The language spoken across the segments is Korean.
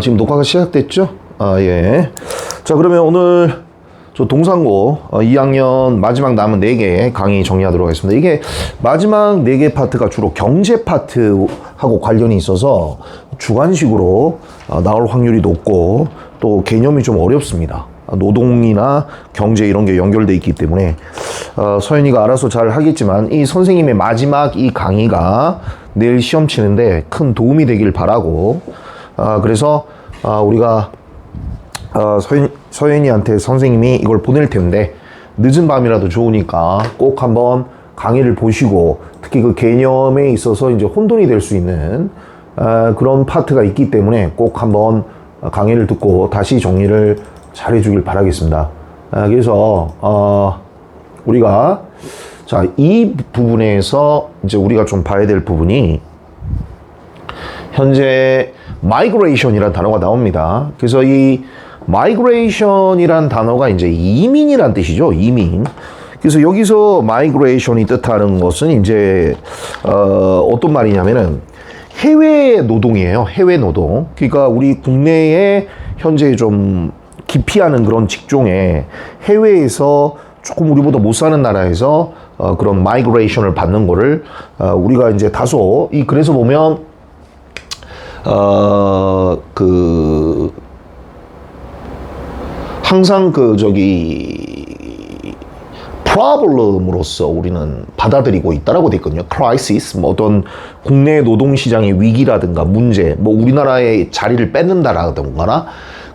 지금 녹화가 시작됐죠? 예. 자, 그러면 오늘 저 동상고 2학년 마지막 남은 4개 강의 정리하도록 하겠습니다. 이게 마지막 4개 파트가 주로 경제 파트하고 관련이 있어서 주관식으로 나올 확률이 높고 또 개념이 좀 어렵습니다. 노동이나 경제 이런 게 연결돼 있기 때문에 서연이가 알아서 잘 하겠지만 이 선생님의 마지막 이 강의가 내일 시험 치는데 큰 도움이 되길 바라고 그래서 우리가 서연이한테 선생님이 이걸 보낼 텐데 늦은 밤이라도 좋으니까 꼭 한번 강의를 보시고 특히 그 개념에 있어서 이제 혼돈이 될 수 있는 그런 파트가 있기 때문에 꼭 한번 강의를 듣고 다시 정리를 잘 해주길 바라겠습니다. 그래서 우리가 자, 이 부분에서 이제 우리가 좀 봐야 될 부분이 현재 migration이라는 단어가 나옵니다. 그래서 이 migration이란 단어가 이제 이민이란 뜻이죠. 이민. 그래서 여기서 migration이 뜻하는 것은 이제 어떤 말이냐면은 해외 노동이에요. 해외 노동. 그러니까 우리 국내에 현재 좀 기피하는 그런 직종에 해외에서 조금 우리보다 못 사는 나라에서 그런 마이그레이션을 받는 거를 우리가 이제 다소 그래서 보면 항상 problem으로서 우리는 받아들이고 있다라고 돼 있거든요. crisis, 뭐 어떤 국내 노동시장의 위기라든가 문제, 뭐 우리나라의 자리를 뺏는다라든가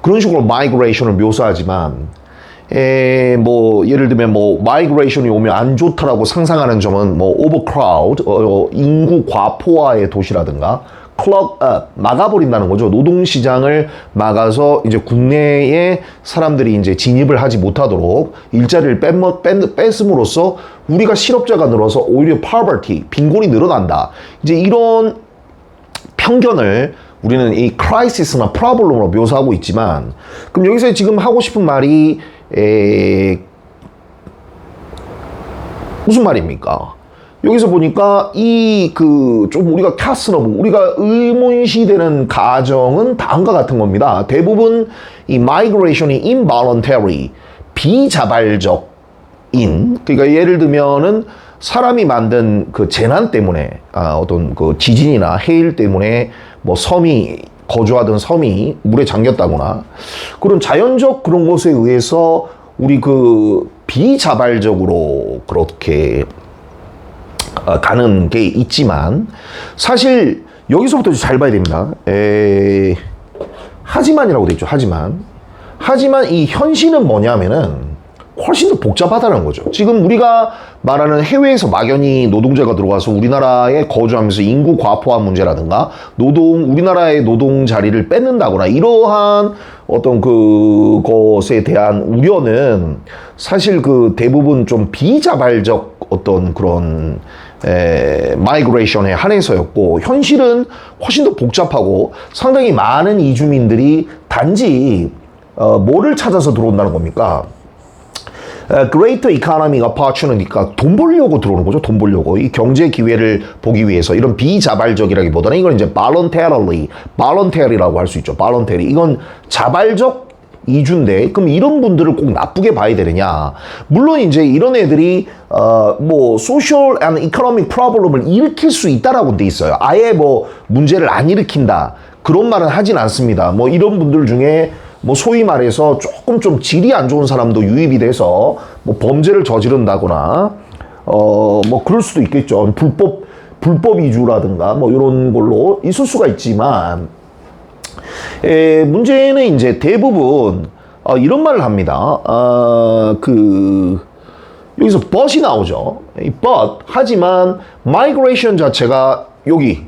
그런 식으로 마이그레이션을 묘사하지만 뭐 예를 들면 뭐 마이그레이션이 오면 안 좋다라고 상상하는 점은 뭐 overcrowd, 인구 과포화의 도시라든가 막아버린다는 거죠. 노동시장을 막아서 이제 국내에 사람들이 이제 진입을 하지 못하도록 일자리를 뺏음으로써 우리가 실업자가 늘어서 오히려 poverty, 빈곤이 늘어난다. 이제 이런 편견을 우리는 이 크라이시스나 프로블럼으로 묘사하고 있지만 그럼 여기서 지금 하고 싶은 말이 무슨 말입니까? 여기서 보니까 좀 우리가 우리가 의문시되는 가정은 다음과 같은 겁니다. 대부분 이 migration이 involuntary, 비자발적인, 그러니까 예를 들면은 사람이 만든 그 재난 때문에 어떤 그 지진이나 해일 때문에 뭐 거주하던 섬이 물에 잠겼다거나 그런 자연적 그런 것에 의해서 우리 비자발적으로 그렇게 가는 게 있지만 사실 여기서부터 잘 봐야 됩니다. 하지만이라고 돼 있죠. 하지만 이 현실은 뭐냐면은 훨씬 더 복잡하다는 거죠. 지금 우리가 말하는 해외에서 막연히 노동자가 들어와서 우리나라에 거주하면서 인구 과포화 문제라든가 우리나라의 노동 자리를 뺏는다거나 이러한 어떤 그것에 대한 우려는 사실 대부분 좀 비자발적 어떤 그런 마이그레이션에 한해서였고 현실은 훨씬 더 복잡하고 상당히 많은 이주민들이 단지 뭐를 찾아서 들어온다는 겁니까? Greater Economic Opportunity가 돈 벌려고 들어오는 거죠. 돈 벌려고. 이 경제 기회를 보기 위해서 이런 비자발적이라기보다는 이건 이제 voluntary라고 할 수 있죠. voluntary. 이건 자발적 이주인데 그럼 이런 분들을 꼭 나쁘게 봐야 되느냐? 물론 이제 이런 애들이 뭐 social and economic problem을 일으킬 수 있다라고 돼 있어요. 아예 뭐 문제를 안 일으킨다. 그런 말은 하진 않습니다. 뭐 이런 분들 중에 뭐 소위 말해서 조금 좀 질이 안 좋은 사람도 유입이 돼서 뭐 범죄를 저지른다거나 뭐 그럴 수도 있겠죠. 불법 이주라든가 뭐 이런 걸로 있을 수가 있지만 문제는 이제 대부분 이런 말을 합니다. 여기서 but이 나오죠. but 하지만 migration 자체가 여기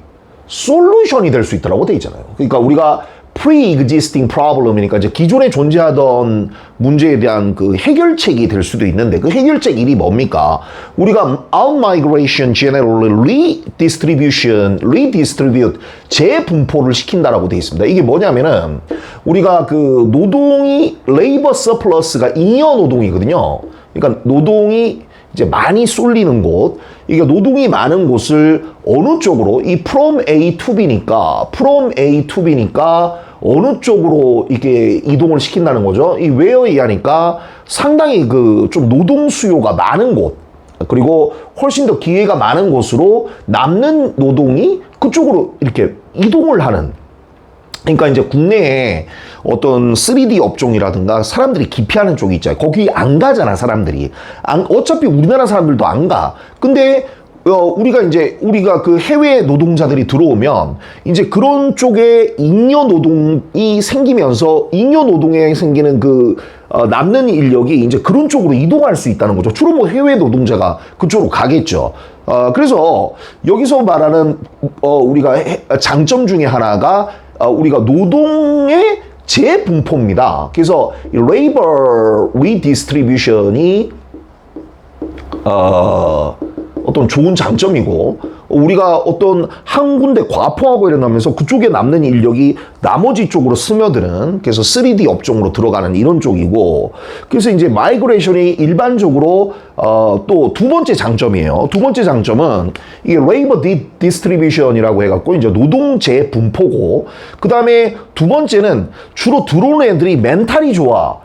솔루션이 될 수 있다고 돼 있잖아요. 그러니까 우리가 pre-existing problem이니까 이제 기존에 존재하던 문제에 대한 해결책이 될 수도 있는데 그 해결책 일이 뭡니까? 우리가 out-migration generally redistribute 재분포를 시킨다라고 돼 있습니다. 이게 뭐냐면은 우리가 노동이 labor surplus가 잉여 노동이거든요. 그러니까 노동이 이제 많이 쏠리는 곳, 이게 노동이 많은 곳을 어느 쪽으로, 이 from A to B니까, 어느 쪽으로 이게 이동을 시킨다는 거죠. 이 where 이하니까 상당히 그 좀 노동 수요가 많은 곳, 그리고 훨씬 더 기회가 많은 곳으로 남는 노동이 그쪽으로 이렇게 이동을 하는. 그러니까 이제 국내에 어떤 3D 업종이라든가 사람들이 기피하는 쪽이 있잖아요. 거기 안 가잖아, 사람들이. 어차피 우리나라 사람들도 안 가. 근데 우리가 그 해외 노동자들이 들어오면 이제 그런 쪽에 잉여 노동이 생기면서 잉여 노동에 생기는 남는 인력이 이제 그런 쪽으로 이동할 수 있다는 거죠. 주로 뭐 해외 노동자가 그쪽으로 가겠죠. 그래서 여기서 말하는 우리가 장점 중에 하나가 우리가 노동의 재분포입니다. 그래서 labor redistribution이 어떤 좋은 장점이고, 우리가 어떤 한 군데 과포하고 일어나면서 그쪽에 남는 인력이 나머지 쪽으로 스며드는, 그래서 3D 업종으로 들어가는 이런 쪽이고, 그래서 이제 마이그레이션이 일반적으로 또 두 번째 장점이에요. 두 번째 장점은 이게 레이버 디스트리뷰션이라고 해갖고 이제 노동 재분포고, 그 다음에 두 번째는 주로 들어오는 애들이 멘탈이 좋아,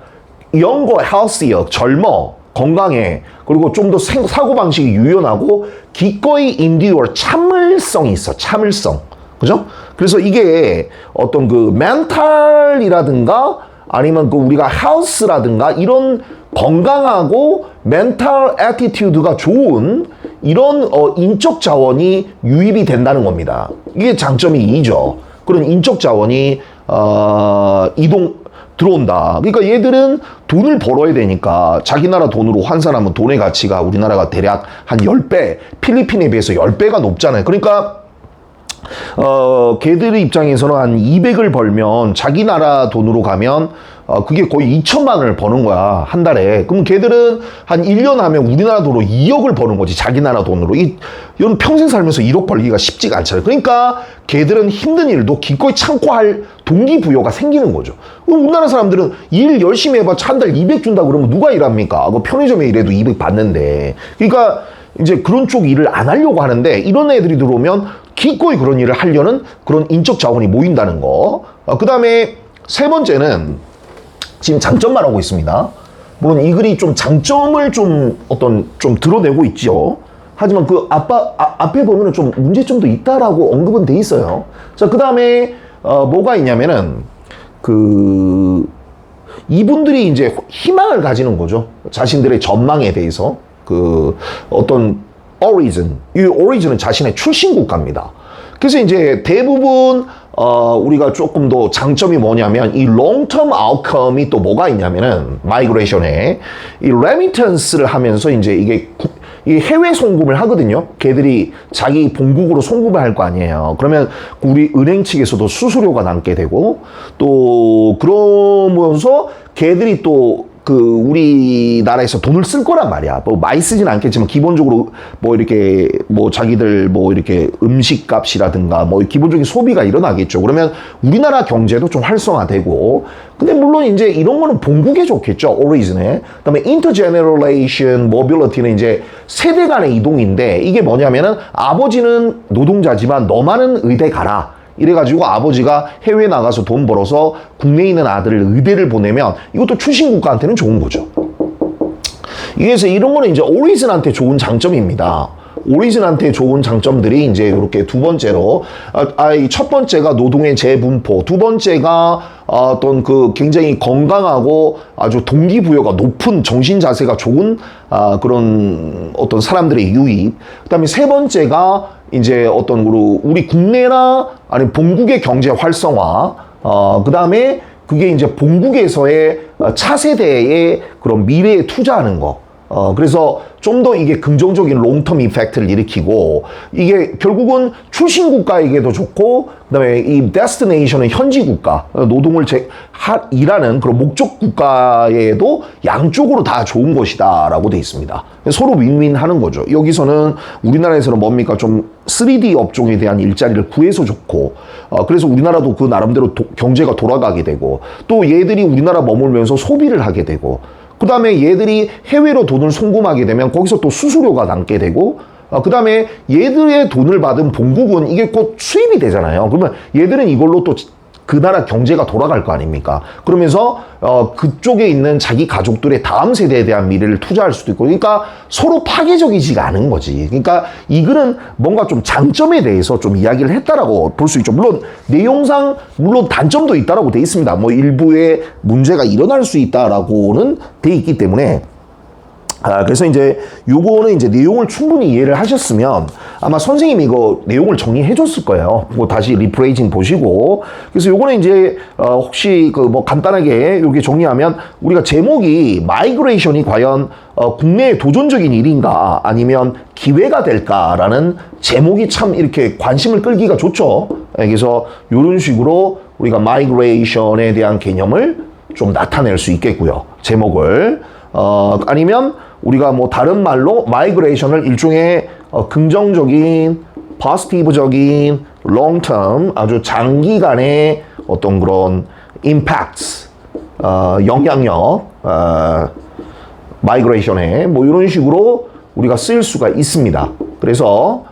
영거 헬시어, 젊어, 건강해, 그리고 좀 더 사고방식이 유연하고 기꺼이 인디어 참을성이 있어. 참을성. 그죠? 그래서 이게 어떤 그 멘탈이라든가 아니면 그 우리가 헬스라든가 이런 건강하고 멘탈 애티튜드가 좋은 이런 인적 자원이 유입이 된다는 겁니다. 이게 장점이 2죠. 그런 인적 자원이 들어온다. 그러니까 얘들은 돈을 벌어야 되니까 자기 나라 돈으로 환산하면 돈의 가치가 우리나라가 대략 한 10배, 필리핀에 비해서 10배가 높잖아요. 그러니까 걔들의 입장에서는 한 200을 벌면 자기 나라 돈으로 가면 그게 거의 2천만 원을 버는 거야, 한 달에. 그럼 걔들은 한 1년 하면 우리나라 돈으로 2억을 버는 거지, 자기 나라 돈으로. 이런 평생 살면서 1억 벌기가 쉽지가 않잖아요. 그러니까 걔들은 힘든 일도 기꺼이 참고 할 동기부여가 생기는 거죠. 우리나라 사람들은 일 열심히 해봤자 한 달 200 준다 그러면 누가 일합니까? 편의점에 일해도 200 받는데. 그러니까 이제 그런 쪽 일을 안 하려고 하는데, 이런 애들이 들어오면 기꺼이 그런 일을 하려는 그런 인적 자원이 모인다는 거. 그 다음에 세 번째는 지금 장점만 하고 있습니다. 물론 이 글이 좀 장점을 좀 드러내고 있죠. 하지만 그 앞에 보면은 좀 문제점도 있다라고 언급은 돼 있어요. 자, 그 다음에 뭐가 있냐면은 이분들이 이제 희망을 가지는 거죠. 자신들의 전망에 대해서. 어떤 origin, 이 origin은 자신의 출신 국가입니다. 그래서 이제 대부분 우리가 조금 더 장점이 뭐냐면 이 long-term outcome이 또 뭐가 있냐면은 마이그레이션에 이 remittance를 하면서 이제 이게 해외 송금을 하거든요. 걔들이 자기 본국으로 송금을 할 거 아니에요. 그러면 우리 은행 측에서도 수수료가 남게 되고, 또 그러면서 걔들이 또 우리나라에서 돈을 쓸 거란 말이야. 뭐 많이 쓰진 않겠지만 기본적으로 자기들 이렇게 음식 값이라든가 기본적인 소비가 일어나겠죠. 그러면 우리나라 경제도 좀 활성화되고, 근데 물론 이제 이런 거는 본국에 좋겠죠. 오리진에. 그다음에 intergeneration mobility는 이제 세대 간의 이동인데, 이게 뭐냐면은 아버지는 노동자지만 너만은 의대 가라. 이래가지고 아버지가 해외에 나가서 돈 벌어서 국내에 있는 아들을 의대를 보내면 이것도 출신 국가한테는 좋은 거죠. 그래서 이런 거는 이제 오리진한테 좋은 장점입니다. 오리진한테 좋은 장점들이 이제 이렇게 두 번째로, 첫 번째가 노동의 재분포, 두 번째가 어떤 굉장히 건강하고 아주 동기부여가 높은, 정신 자세가 좋은 그런 어떤 사람들의 유입. 그다음에 세 번째가 이제 어떤 우리 국내나 아니 본국의 경제 활성화. 그다음에 그게 이제 본국에서의 차세대의 그런 미래에 투자하는 거. 그래서 좀 더 이게 긍정적인 롱텀 이펙트를 일으키고, 이게 결국은 출신 국가에게도 좋고, 그다음에 이 데스티네이션은 현지 국가, 노동을 일하는 그런 목적 국가에도 양쪽으로 다 좋은 것이다라고 돼 있습니다. 서로 윈윈 하는 거죠. 여기서는 우리나라에서는 뭡니까? 좀 3D 업종에 대한 일자리를 구해서 좋고, 그래서 우리나라도 그 나름대로 경제가 돌아가게 되고, 또 얘들이 우리나라 머물면서 소비를 하게 되고, 그 다음에 얘들이 해외로 돈을 송금하게 되면 거기서 또 수수료가 남게 되고, 그 다음에 얘들의 돈을 받은 본국은 이게 곧 수입이 되잖아요. 그러면 얘들은 이걸로 또 그 나라 경제가 돌아갈 거 아닙니까? 그러면서 그쪽에 있는 자기 가족들의 다음 세대에 대한 미래를 투자할 수도 있고, 그러니까 서로 파괴적이지가 않은 거지. 그러니까 이 글은 뭔가 좀 장점에 대해서 좀 이야기를 했다라고 볼 수 있죠. 물론 내용상 물론 단점도 있다라고 돼 있습니다. 뭐 일부의 문제가 일어날 수 있다라고는 돼 있기 때문에. 그래서 이제 요거는 이제 내용을 충분히 이해를 하셨으면 아마 선생님이 이거 내용을 정리해 줬을 거예요. 그거 다시 리프레이징 보시고. 그래서 요거는 이제 혹시 그 뭐 간단하게 요게 정리하면, 우리가 제목이 마이그레이션이 과연 국내의 도전적인 일인가 아니면 기회가 될까라는 제목이 참 이렇게 관심을 끌기가 좋죠. 그래서 요런 식으로 우리가 마이그레이션에 대한 개념을 좀 나타낼 수 있겠고요. 제목을. 아니면 우리가 뭐 다른 말로 마이그레이션을 일종의 긍정적인, 포지티브적인, 롱텀, 아주 장기간의 어떤 그런 임팩트, 영향력, 마이그레이션에 뭐 이런 식으로 우리가 쓸 수가 있습니다. 그래서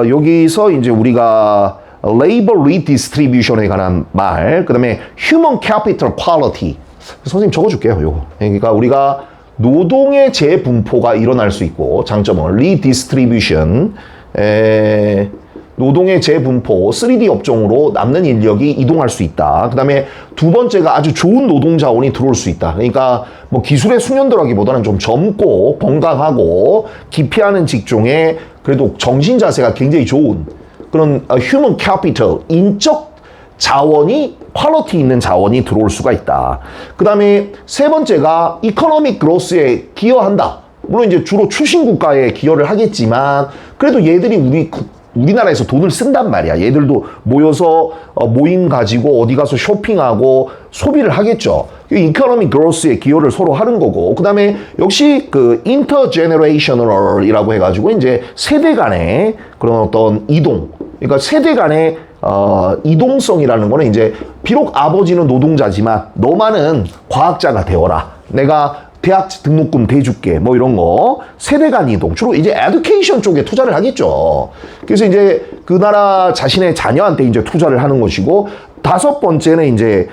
여기서 이제 우리가 레이버 리디스트리뷰션에 관한 말, 그 다음에 휴먼 캐피털 퀄리티, 선생님 적어줄게요. 요거. 그러니까 우리가 노동의 재분포가 일어날 수 있고, 장점은 리디스트리뷰션, 노동의 재분포, 3D 업종으로 남는 인력이 이동할 수 있다. 그 다음에 두 번째가 아주 좋은 노동 자원이 들어올 수 있다. 그러니까 뭐 기술의 숙련도라기보다는 좀 젊고 건강하고 기피하는 직종에 그래도 정신 자세가 굉장히 좋은 그런 휴먼 캐피털, 인적 자원이, 퀄리티 있는 자원이 들어올 수가 있다. 그 다음에 세 번째가 이코노믹 그로스에 기여한다. 물론 이제 주로 출신국가에 기여를 하겠지만 그래도 얘들이 우리나라에서 돈을 쓴단 말이야. 얘들도 모여서 모임 가지고 어디 가서 쇼핑하고 소비를 하겠죠. 이코노믹 그로스에 기여를 서로 하는 거고, 그 다음에 역시 그 인터제너레이셔널이라고 해가지고 이제 세대 간의 그런 어떤 이동, 그러니까 세대 간의 이동성이라는 거는 이제 비록 아버지는 노동자지만 너만은 과학자가 되어라. 내가 대학 등록금 대줄게. 뭐 이런 거. 세대 간 이동. 주로 이제 에듀케이션 쪽에 투자를 하겠죠. 그래서 이제 그 나라 자신의 자녀한테 이제 투자를 하는 것이고, 다섯 번째는 이제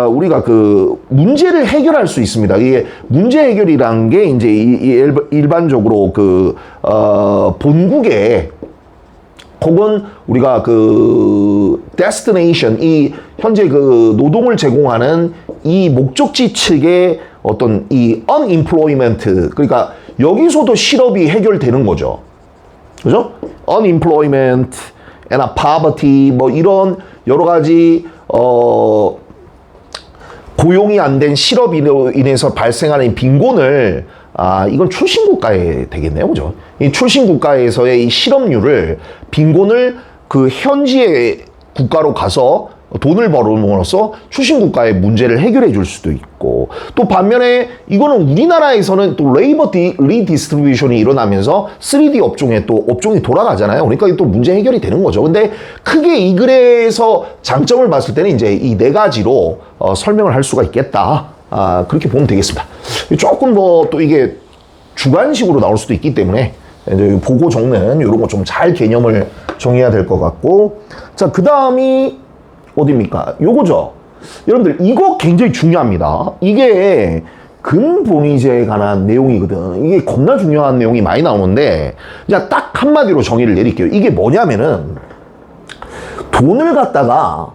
우리가 그 문제를 해결할 수 있습니다. 이게 문제 해결이란 게 이제 일반적으로 그 본국에 혹은 우리가 그 destination, 이 현재 그 노동을 제공하는 이 목적지 측의 어떤 이 unemployment, 그러니까 여기서도 실업이 해결되는 거죠. 그죠? unemployment and poverty, 뭐 이런 여러 가지 고용이 안 된 실업으로 인해서 발생하는 빈곤을, 이건 출신국가에 되겠네요. 그죠? 이 출신국가에서의 이 실업률을, 빈곤을 그 현지의 국가로 가서 돈을 벌음으로써 출신국가의 문제를 해결해 줄 수도 있고, 또 반면에 이거는 우리나라에서는 또 레이버 리디스트리뷰션이 일어나면서 3D 업종에 또 업종이 돌아가잖아요. 그러니까 또 문제 해결이 되는 거죠. 근데 크게 이 글에서 장점을 봤을 때는 이제 이 네 가지로 설명을 할 수가 있겠다. 그렇게 보면 되겠습니다. 조금 뭐 또 이게 주관식으로 나올 수도 있기 때문에 이제 보고 적는 이런 거 좀 잘 개념을 정해야 될 것 같고, 자, 그 다음이 어디입니까? 요거죠. 여러분들 이거 굉장히 중요합니다. 이게 근본위제에 관한 내용이거든. 이게 겁나 중요한 내용이 많이 나오는데, 그냥 딱 한마디로 정의를 내릴게요. 이게 뭐냐면은 돈을 갖다가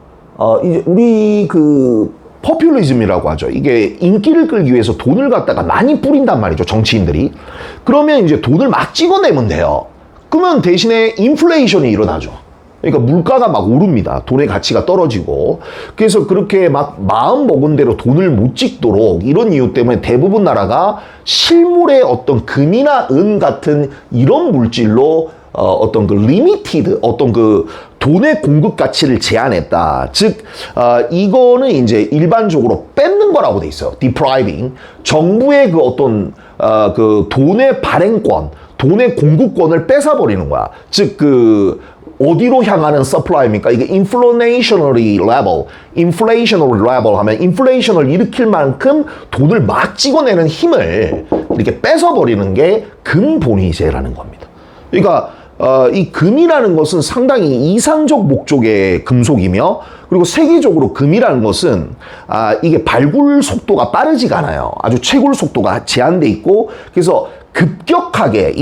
이제 우리 그 포퓰리즘이라고 하죠. 이게 인기를 끌기 위해서 돈을 갖다가 많이 뿌린단 말이죠, 정치인들이. 그러면 이제 돈을 막 찍어내면 돼요. 그러면 대신에 인플레이션이 일어나죠. 그러니까 물가가 막 오릅니다. 돈의 가치가 떨어지고. 그래서 그렇게 막 마음 먹은 대로 돈을 못 찍도록, 이런 이유 때문에 대부분 나라가 실물의 어떤 금이나 은 같은 이런 물질로 어떤 그 리미티드, 어떤 그 돈의 공급 가치를 제한했다. 즉, 이거는 이제 일반적으로 뺏는 거라고 돼 있어요. depriving. 정부의 그 어떤 그 돈의 발행권, 돈의 공급권을 뺏어버리는 거야. 즉, 그 어디로 향하는 서플라이입니까? 이게 inflationary level 하면 인플레이션을 일으킬 만큼 돈을 막 찍어내는 힘을 이렇게 뺏어버리는 게 금본위제라는 겁니다. 그러니까 이 금이라는 것은 상당히 이상적 목적의 금속이며, 그리고 세계적으로 금이라는 것은 이게 발굴 속도가 빠르지가 않아요. 아주 채굴 속도가 제한돼 있고, 그래서 급격하게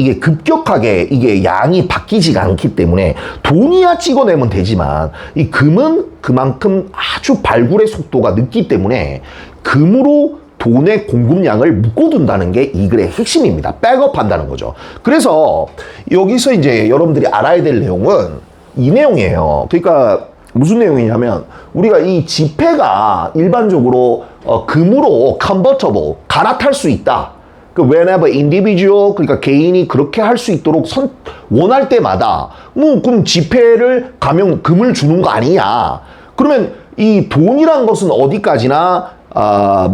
이게 양이 바뀌지가 않기 때문에 돈이야 찍어내면 되지만, 이 금은 그만큼 아주 발굴의 속도가 늦기 때문에 금으로 돈의 공급량을 묶어둔다는 게 이 글의 핵심입니다. 백업한다는 거죠. 그래서 여기서 이제 여러분들이 알아야 될 내용은 이 내용이에요. 그러니까 무슨 내용이냐면, 우리가 이 지폐가 일반적으로 금으로 convertible, 갈아탈 수 있다. whenever individual, 그러니까 개인이 그렇게 할 수 있도록 원할 때마다 그럼 지폐를 가면 금을 주는 거 아니냐. 그러면 이 돈이란 것은 어디까지나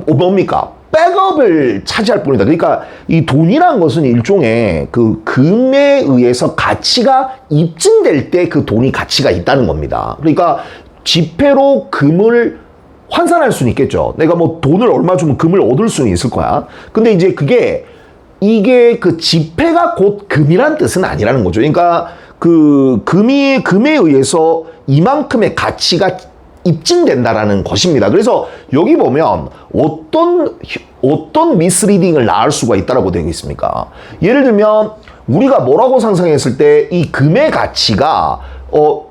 뭡니까? 백업을 차지할 뿐이다. 그러니까 이 돈이란 것은 일종의 그 금에 의해서 가치가 입증될 때 그 돈이 가치가 있다는 겁니다. 그러니까 지폐로 금을 환산할 수는 있겠죠. 내가 뭐 돈을 얼마 주면 금을 얻을 수는 있을 거야. 근데 이제 이게 그 지폐가 곧 금이란 뜻은 아니라는 거죠. 그러니까 그 금에 의해서 이만큼의 가치가 입증된다라는 것입니다. 그래서 여기 보면 어떤 미스리딩을 낳을 수가 있다라고 되어 있습니까? 예를 들면 우리가 뭐라고 상상했을 때 이 금의 가치가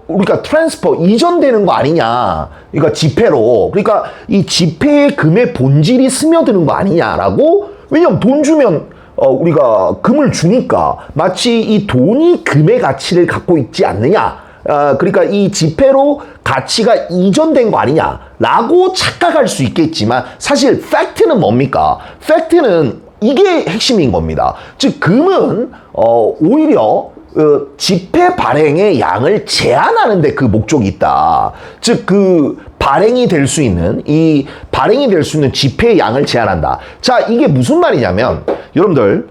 우리가 트랜스퍼 이전되는 거 아니냐. 그러니까 지폐로. 그러니까 이 지폐에 금의 본질이 스며드는 거 아니냐라고. 왜냐면 돈 주면 우리가 금을 주니까 마치 이 돈이 금의 가치를 갖고 있지 않느냐. 그러니까 이 지폐로 가치가 이전된 거 아니냐라고 착각할 수 있겠지만, 사실 팩트는 뭡니까? 팩트는 이게 핵심인 겁니다. 즉 금은 오히려 지폐 발행의 양을 제한하는 데 그 목적이 있다. 즉 발행이 될 수 있는 지폐의 양을 제한한다. 자, 이게 무슨 말이냐면, 여러분들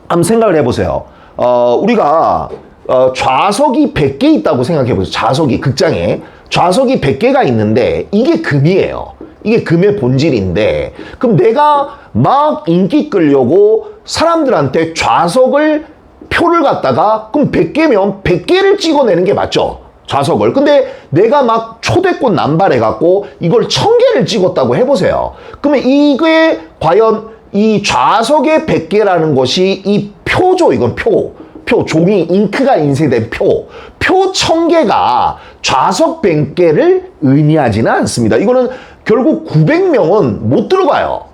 한번 생각을 해보세요. 우리가 좌석이 100개 있다고 생각해보세요. 좌석이 극장에 좌석이 100개가 있는데 이게 금이에요. 이게 금의 본질인데, 그럼 내가 막 인기 끌려고 사람들한테 표를 갖다가 그럼 100개면 100개를 찍어내는 게 맞죠? 좌석을. 근데 내가 막 초대권 남발해갖고 이걸 1000개를 찍었다고 해보세요. 그러면 이게 과연 이 좌석의 100개라는 것이 이 표죠. 이건 표, 종이, 잉크가 인쇄된 표 1000개가 좌석 100개를 의미하지는 않습니다. 이거는 결국 900명은 못 들어가요.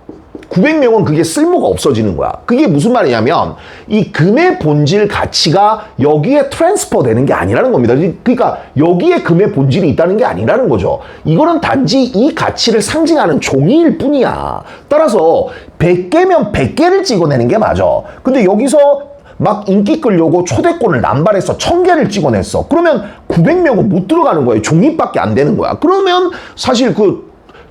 900명은 그게 쓸모가 없어지는 거야. 그게 무슨 말이냐면, 이 금의 본질 가치가 여기에 트랜스퍼 되는 게 아니라는 겁니다. 그러니까 여기에 금의 본질이 있다는 게 아니라는 거죠. 이거는 단지 이 가치를 상징하는 종이일 뿐이야. 따라서 100개면 100개를 찍어내는 게 맞아. 근데 여기서 막 인기 끌려고 초대권을 남발해서 1000개를 찍어냈어. 그러면 900명은 못 들어가는 거예요. 종이밖에 안 되는 거야. 그러면 사실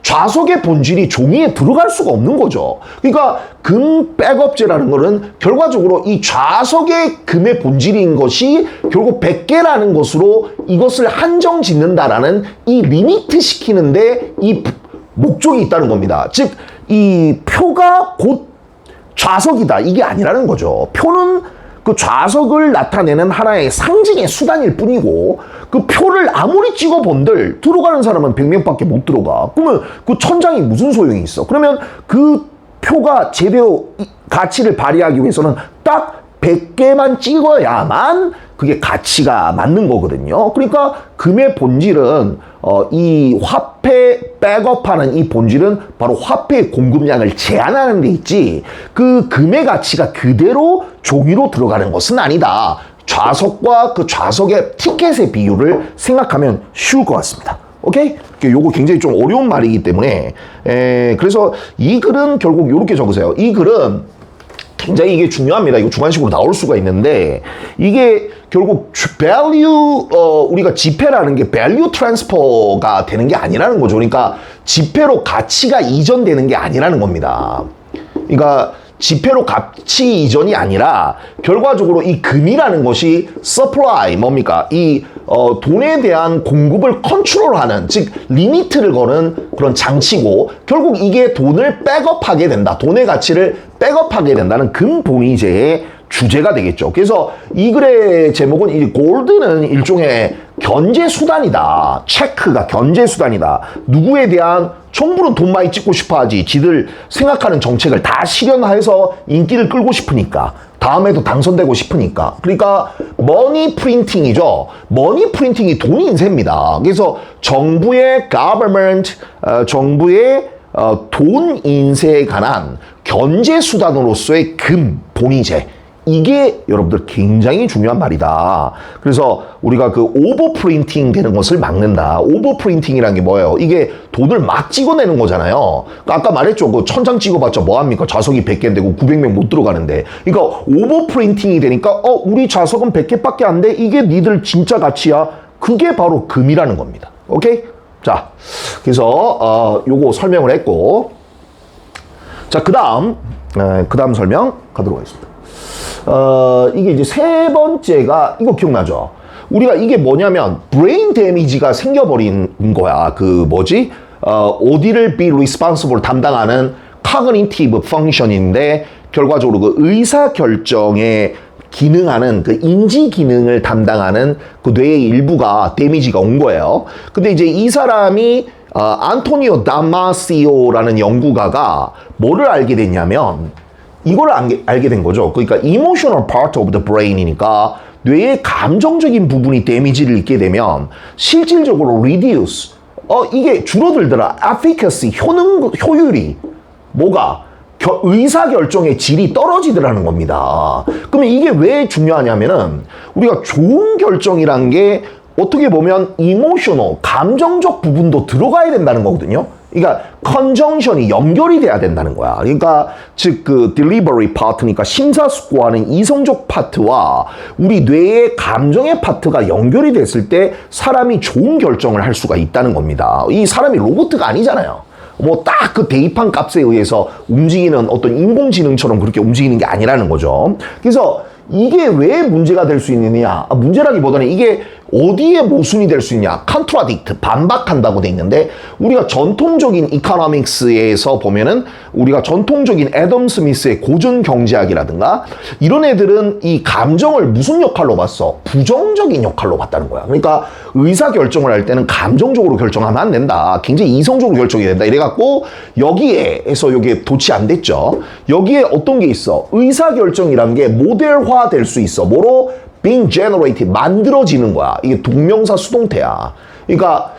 좌석의 본질이 종이에 들어갈 수가 없는 거죠. 그러니까 금 백업제라는 거는 결과적으로 이 좌석의 금의 본질인 것이 결국 100개라는 것으로 이것을 한정 짓는다라는 이 리미트 시키는데 이 목적이 있다는 겁니다. 즉, 이 표가 곧 좌석이다. 이게 아니라는 거죠. 표는 그 좌석을 나타내는 하나의 상징의 수단일 뿐이고, 그 표를 아무리 찍어본들 들어가는 사람은 100명밖에 못 들어가. 그러면 그 천장이 무슨 소용이 있어? 그러면 그 표가 제대로 가치를 발휘하기 위해서는 딱 100개만 찍어야만 그게 가치가 맞는 거거든요. 그러니까 금의 본질은 이 화폐 백업하는 이 본질은 바로 화폐의 공급량을 제한하는 데 있지, 그 금의 가치가 그대로 종이로 들어가는 것은 아니다. 좌석과 그 좌석의 티켓의 비율을 생각하면 쉬울 것 같습니다. 오케이? 요거 굉장히 좀 어려운 말이기 때문에 그래서 이 글은 결국 이렇게 적으세요. 이 글은 굉장히 이게 중요합니다. 이거 주관식으로 나올 수가 있는데, 이게 결국 value, 우리가 지폐라는 게 value transfer가 되는 게 아니라는 거죠. 그러니까 지폐로 가치가 이전되는 게 아니라는 겁니다. 그러니까 지폐로 가치 이전이 아니라 결과적으로 이 금이라는 것이 supply 뭡니까? 이 돈에 대한 공급을 컨트롤하는 즉 리미트를 거는 그런 장치고 결국 이게 돈을 백업하게 된다. 돈의 가치를 백업하게 된다는 금본위제의 주제가 되겠죠. 그래서 이 글의 제목은 이 골드는 일종의 견제 수단이다. 체크가 견제 수단이다. 누구에 대한 정부는 돈 많이 찍고 싶어 하지. 지들 생각하는 정책을 다 실현해서 인기를 끌고 싶으니까. 다음에도 당선되고 싶으니까. 그러니까 머니 프린팅이죠. 머니 프린팅이 돈이 인쇄입니다. 그래서 정부의 government, 정부의 돈 인쇄에 관한 견제 수단으로서의 금, 본위제. 이게 여러분들 굉장히 중요한 말이다. 그래서 우리가 그 오버 프린팅 되는 것을 막는다. 오버 프린팅이라는 게 뭐예요? 이게 돈을 막 찍어내는 거잖아요. 아까 말했죠. 그 1000장 찍어봤자 뭐합니까? 좌석이 100개인데 900명 못 들어가는데. 그러니까 오버 프린팅이 되니까 우리 좌석은 100개밖에 안 돼. 이게 니들 진짜 가치야. 그게 바로 금이라는 겁니다. 오케이? 자, 그래서 요거 설명을 했고 자, 그 다음 설명 가도록 하겠습니다. 이게 이제 세 번째가 이거 기억나죠? 우리가 이게 뭐냐면 브레인 데미지가 생겨버린 거야. 그 뭐지? 어디를 be responsible 담당하는 cognitive function인데 결과적으로 그 의사 결정에 기능하는 그 인지 기능을 담당하는 그 뇌의 일부가 데미지가 온 거예요. 근데 이제 이 사람이 안토니오 다마시오라는 연구가가 뭐를 알게 됐냐면 이걸 알게 된 거죠. 그러니까 emotional part of the brain이니까 뇌의 감정적인 부분이 데미지를 입게 되면 실질적으로 reduce 이게 줄어들더라. efficacy 효율이 뭐가 의사결정의 질이 떨어지더라는 겁니다. 그러면 이게 왜 중요하냐면은 우리가 좋은 결정이란 게 어떻게 보면 emotional 감정적 부분도 들어가야 된다는 거거든요. 그러니까 컨정션이 연결이 돼야 된다는 거야. 그러니까 즉 그 delivery 파트니까 심사숙고하는 이성적 파트와 우리 뇌의 감정의 파트가 연결이 됐을 때 사람이 좋은 결정을 할 수가 있다는 겁니다. 이 사람이 로봇가 아니잖아요. 뭐 딱 그 대입한 값에 의해서 움직이는 어떤 인공지능처럼 그렇게 움직이는 게 아니라는 거죠. 그래서 이게 왜 문제가 될 수 있느냐? 문제라기보다는 이게 어디에 모순이 될 수 있냐? 컨트라딕트, 반박한다고 돼 있는데 우리가 전통적인 이코노믹스에서 보면은 우리가 전통적인 애덤 스미스의 고전 경제학이라든가 이런 애들은 이 감정을 무슨 역할로 봤어? 부정적인 역할로 봤다는 거야. 그러니까 의사 결정을 할 때는 감정적으로 결정하면 안 된다. 굉장히 이성적으로 결정이 된다. 이래갖고 여기에서 여기에 도치 안 됐죠. 여기에 어떤 게 있어? 의사 결정이란 게 모델화 될 수 있어. 뭐로? being generated, 만들어지는 거야. 이게 동명사 수동태야. 그러니까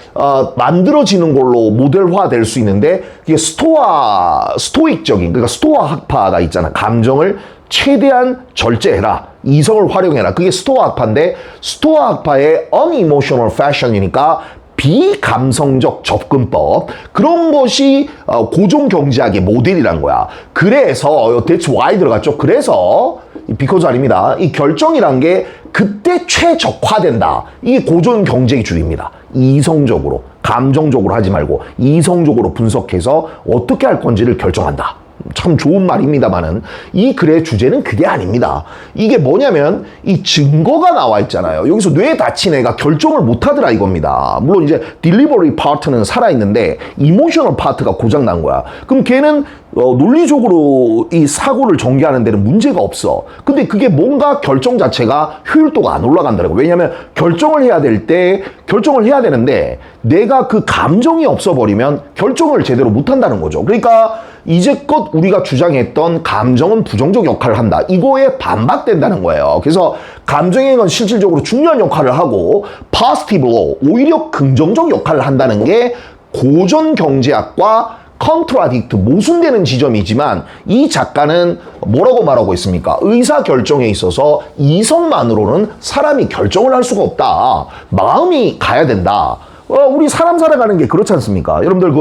만들어지는 걸로 모델화 될 수 있는데 이게 스토익적인 그러니까 스토아 학파가 있잖아. 감정을 최대한 절제해라. 이성을 활용해라. 그게 스토아 학파인데 스토아 학파의 unemotional fashion이니까 비감성적 접근법 그런 것이 고전 경제학의 모델이란 거야. 그래서 that's why 들어갔죠. 그래서 because 아닙니다. 이 결정이란 게 그때 최적화된다. 이게 고전 경제주의입니다. 이성적으로 감정적으로 하지 말고 이성적으로 분석해서 어떻게 할 건지를 결정한다. 참 좋은 말입니다만은 이 글의 주제는 그게 아닙니다. 이게 뭐냐면 이 증거가 나와 있잖아요. 여기서 뇌에 다친 애가 결정을 못하더라 이겁니다. 물론 이제 딜리버리 파트는 살아있는데 이모셔널 파트가 고장난 거야. 그럼 걔는 논리적으로 이 사고를 전개하는 데는 문제가 없어. 근데 그게 뭔가 결정 자체가 효율도가 안 올라간다는 거야. 왜냐하면 결정을 해야 될 때 결정을 해야 되는데 내가 그 감정이 없어버리면 결정을 제대로 못한다는 거죠. 그러니까 이제껏 우리가 주장했던 감정은 부정적 역할을 한다. 이거에 반박된다는 거예요. 그래서 감정의 건 실질적으로 중요한 역할을 하고 포지티브로 오히려 긍정적 역할을 한다는 게 고전 경제학과 컨트라딕트 모순되는 지점이지만 이 작가는 뭐라고 말하고 있습니까? 의사결정에 있어서 이성만으로는 사람이 결정을 할 수가 없다. 마음이 가야 된다. 우리 사람 살아가는 게 그렇지 않습니까? 여러분들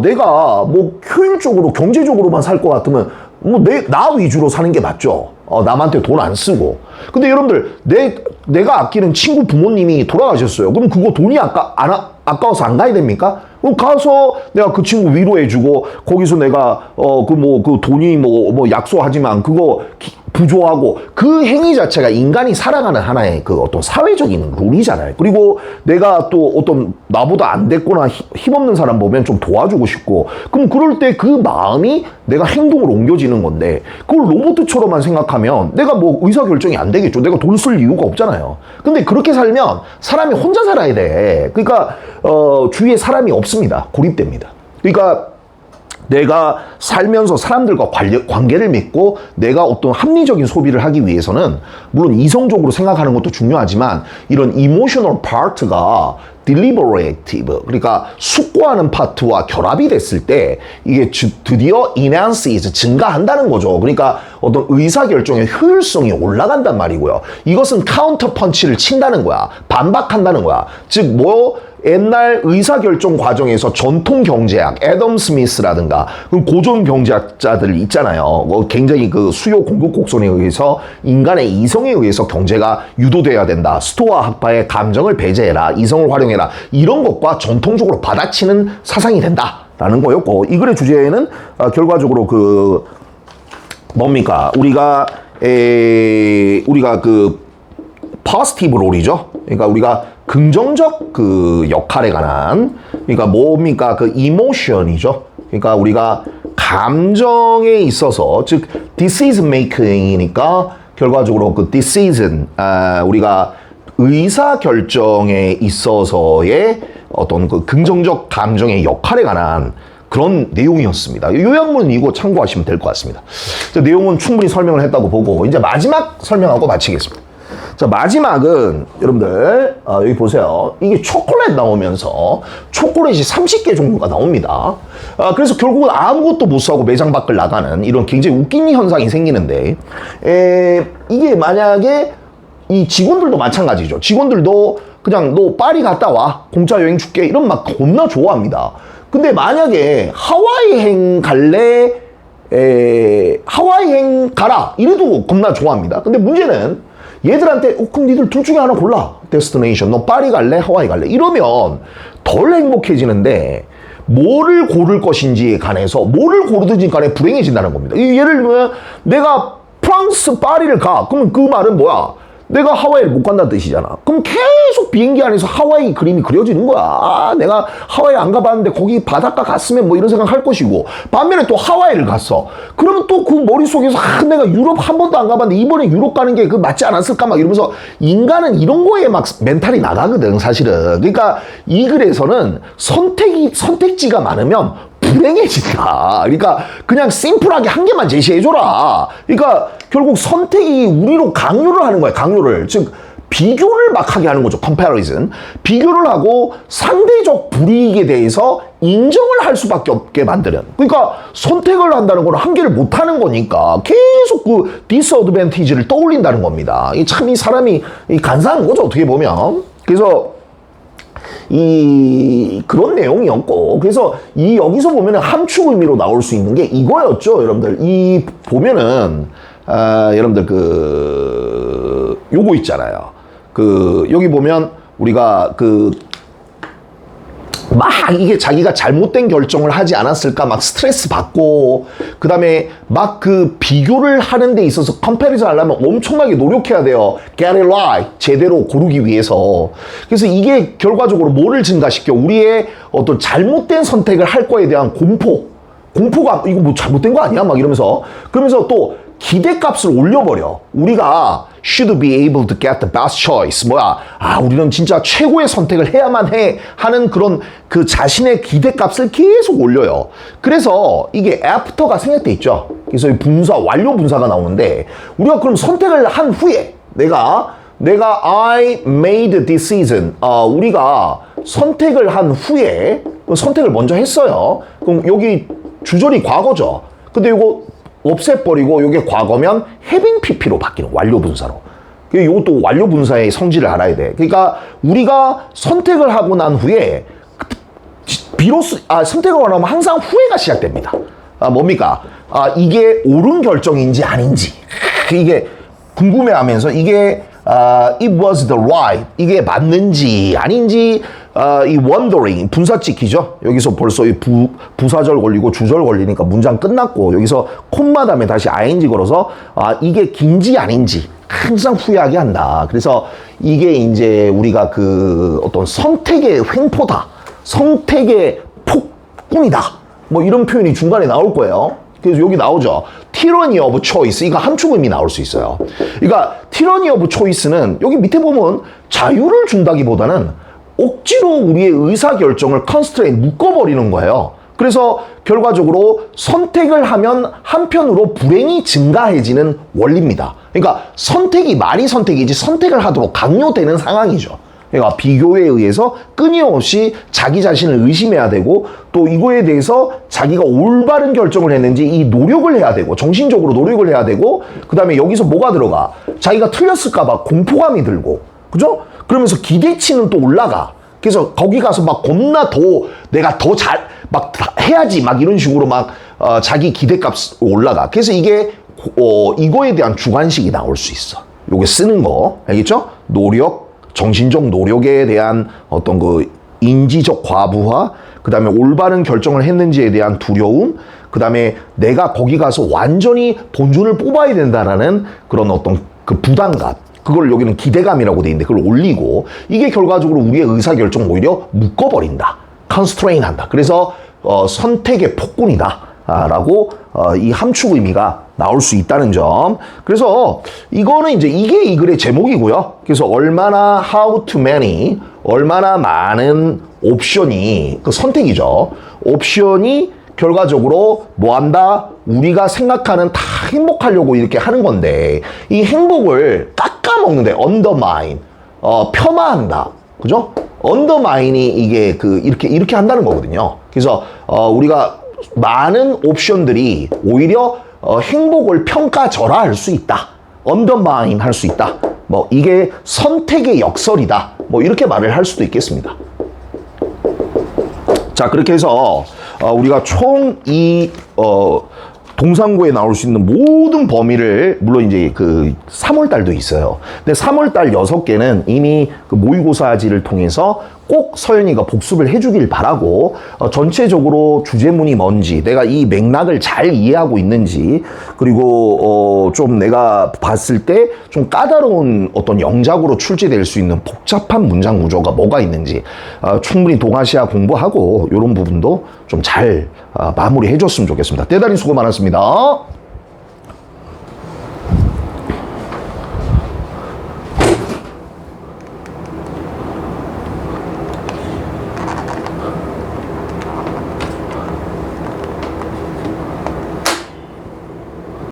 내가 뭐 효율적으로 경제적으로만 살 것 같으면 뭐 나 위주로 사는 게 맞죠. 남한테 돈 안 쓰고. 근데 여러분들 내가 아끼는 친구 부모님이 돌아가셨어요. 그럼 그거 돈이 아까워서 안 가야 됩니까? 그럼 가서 내가 그 친구 위로해주고 거기서 내가 그 돈이 뭐 약소하지만 그거 부조하고 그 행위 자체가 인간이 살아가는 하나의 그 어떤 사회적인 룰이잖아요. 그리고 내가 또 어떤 나보다 안 됐거나 힘없는 사람 보면 좀 도와주고 싶고 그럼 그럴 때 그 마음이 내가 행동으로 옮겨지는 건데 그걸 로봇처럼만 생각하면 내가 뭐 의사결정이 안 되겠죠. 내가 돈 쓸 이유가 없잖아요. 근데 그렇게 살면 사람이 혼자 살아야 돼. 그러니까 주위에 사람이 없습니다. 고립됩니다. 그러니까 내가 살면서 사람들과 관계를 맺고 내가 어떤 합리적인 소비를 하기 위해서는 물론 이성적으로 생각하는 것도 중요하지만 이런 이모셔널 파트가 deliberative 그러니까 숙고하는 파트와 결합이 됐을 때 이게 드디어 enhances 증가한다는 거죠. 그러니까 어떤 의사결정의 효율성이 올라간단 말이고요. 이것은 카운터 펀치를 친다는 거야. 반박한다는 거야. 즉 옛날 의사결정 과정에서 전통 경제학, 애덤 스미스라든가 고전 경제학자들 있잖아요. 굉장히 그 수요 공급 곡선에 의해서 인간의 이성에 의해서 경제가 유도돼야 된다. 스토아 학파의 감정을 배제해라. 이성을 활용해라. 이런 것과 전통적으로 받아치는 사상이 된다라는 거였고 이 글의 주제는 결과적으로 뭡니까? 우리가 그 포지티브 롤이죠. 그러니까 우리가 긍정적 그 역할에 관한 그러니까 뭡니까? 그 이모션이죠. 그러니까 우리가 감정에 있어서 즉 decision making이니까 결과적으로 그 decision 우리가 의사 결정에 있어서의 어떤 그 긍정적 감정의 역할에 관한 그런 내용이었습니다. 요약문 이거 참고하시면 될 것 같습니다. 내용은 충분히 설명을 했다고 보고 이제 마지막 설명하고 마치겠습니다. 자, 마지막은 여러분들 여기 보세요. 이게 초콜릿 나오면서 초콜릿이 30개 종류가 나옵니다. 그래서 결국은 아무것도 못 사고 매장 밖을 나가는 이런 굉장히 웃긴 현상이 생기는데 이게 만약에 이 직원들도 마찬가지죠. 직원들도 그냥 너 파리 갔다 와. 공짜 여행 줄게. 이런 막 겁나 좋아합니다. 근데 만약에 하와이행 갈래? 하와이행 가라. 이래도 겁나 좋아합니다. 근데 문제는 얘들한테 그럼 니들 둘 중에 하나 골라. 데스티네이션. 너 파리 갈래? 하와이 갈래? 이러면 덜 행복해지는데 뭐를 고를 것인지에 관해서 뭐를 고르든지 간에 불행해진다는 겁니다. 예를 들면 내가 프랑스 파리를 가. 그러면 그 말은 뭐야? 내가 하와이를 못 간다는 뜻이잖아. 그럼 계속 비행기 안에서 하와이 그림이 그려지는 거야. 내가 하와이 안 가봤는데 거기 바닷가 갔으면 뭐 이런 생각 할 것이고 반면에 또 하와이를 갔어. 그러면 또 그 머릿속에서 내가 유럽 한 번도 안 가봤는데 이번에 유럽 가는 게 그 맞지 않았을까 막 이러면서 인간은 이런 거에 막 멘탈이 나가거든 사실은. 그러니까 이 글에서는 선택지가 많으면 불행해진다. 그러니까 그냥 심플하게 한 개만 제시해줘라. 그러니까 결국 선택이 우리로 강요를 하는 거야. 강요를. 즉 비교를 막 하게 하는 거죠. comparison. 비교를 하고 상대적 불이익에 대해서 인정을 할 수밖에 없게 만드는. 그러니까 선택을 한다는 건 한 개를 못 하는 거니까 계속 그 disadvantage를 떠올린다는 겁니다. 참 이 사람이 간사한 거죠. 어떻게 보면. 그래서 그런 내용이었고 그래서 여기서 보면은 함축 의미로 나올 수 있는 게 이거였죠. 여러분들 보면은 여러분들 요거 있잖아요. 여기 보면 우리가 막 이게 자기가 잘못된 결정을 하지 않았을까 막 스트레스 받고 그 다음에 막 비교를 하는 데 있어서 컴패리즌 하려면 엄청나게 노력해야 돼요. Get it right. 제대로 고르기 위해서. 그래서 이게 결과적으로 뭐를 증가시켜? 우리의 어떤 잘못된 선택을 할 거에 대한 공포가 이거 뭐 잘못된 거 아니야? 막 이러면서 그러면서 또 기대값을 올려버려. 우리가 should be able to get the best choice. 우리는 진짜 최고의 선택을 해야만 해 하는 그런 자신의 기대값을 계속 올려요. 그래서 이게 after가 생략돼 있죠. 그래서 완료 분사가 나오는데 우리가 그럼 선택을 한 후에 내가 I made a decision. 우리가 선택을 한 후에 선택을 먼저 했어요. 그럼 여기 주절이 과거죠. 근데 이거 없애버리고 이게 과거면 having pp로 바뀌는 완료 분사로. 이것도 완료 분사의 성질을 알아야 돼. 그러니까 우리가 선택을 하고 난 후에 비로소 선택을 하면 항상 후회가 시작됩니다. 뭡니까? 이게 옳은 결정인지 아닌지 이게 궁금해하면서 이게 it was the right. 이게 맞는지 아닌지 이 wondering 분사찍기죠. 여기서 벌써 이 부사절 걸리고 주절 걸리니까 문장 끝났고 여기서 콤마 다음에 다시 ing 걸어서 이게 긴지 아닌지 항상 후회하게 한다. 그래서 이게 이제 우리가 그 어떤 선택의 횡포다. 선택의 폭군이다. 뭐 이런 표현이 중간에 나올 거예요. 그래서 여기 나오죠. tyranny of choice. 이거 함축음이 나올 수 있어요. 그러니까 tyranny of choice는 여기 밑에 보면 자유를 준다기보다는 억지로 우리의 의사결정을 constraint 묶어버리는 거예요. 그래서 결과적으로 선택을 하면 한편으로 불행이 증가해지는 원리입니다. 그러니까 선택이 말이 선택이지 선택을 하도록 강요되는 상황이죠. 그러니까 비교에 의해서 끊임없이 자기 자신을 의심해야 되고 또 이거에 대해서 자기가 올바른 결정을 했는지 이 노력을 해야 되고 정신적으로 노력을 해야 되고 그 다음에 여기서 뭐가 들어가? 자기가 틀렸을까 봐 공포감이 들고 그죠? 그러면서 기대치는 또 올라가. 그래서 거기 가서 막 겁나 더 내가 더 잘 막 해야지 막 이런 식으로 막 자기 기대값 올라가. 그래서 이게 이거에 대한 주관식이 나올 수 있어. 요게 쓰는 거 알겠죠? 노력, 정신적 노력에 대한 어떤 그 인지적 과부하, 그 다음에 올바른 결정을 했는지에 대한 두려움, 그 다음에 내가 거기 가서 완전히 본전을 뽑아야 된다라는 그런 어떤 그 부담감. 그걸 여기는 기대감이라고 돼 있는데 그걸 올리고 이게 결과적으로 우리의 의사결정을 오히려 묶어버린다. constrain 한다. 그래서 선택의 폭군이다. 라고 이 함축 의미가 나올 수 있다는 점. 그래서 이거는 이제 이게 이 글의 제목이고요. 그래서 얼마나 how to many 얼마나 많은 옵션이 그 선택이죠. 옵션이 결과적으로 뭐 한다? 우리가 생각하는 다 행복하려고 이렇게 하는 건데 이 행복을 깎아먹는데 undermine 폄하한다. 그죠? undermine이 이게 그 이렇게 한다는 거거든요. 그래서 우리가 많은 옵션들이 오히려 행복을 평가절하할 수 있다. undermine 할 수 있다. 뭐 이게 선택의 역설이다. 뭐 이렇게 말을 할 수도 있겠습니다. 자, 그렇게 해서 우리가 총 이 동상고에 나올 수 있는 모든 범위를 물론 이제 그 3월달도 있어요. 근데 3월달 6개는 이미 그 모의고사지를 통해서 꼭 서연이가 복습을 해주길 바라고 전체적으로 주제문이 뭔지 내가 이 맥락을 잘 이해하고 있는지 그리고 좀 내가 봤을 때 좀 까다로운 어떤 영작으로 출제될 수 있는 복잡한 문장 구조가 뭐가 있는지 충분히 동아시아 공부하고 이런 부분도 좀 잘 마무리해 줬으면 좋겠습니다. 대단히 수고 많았습니다.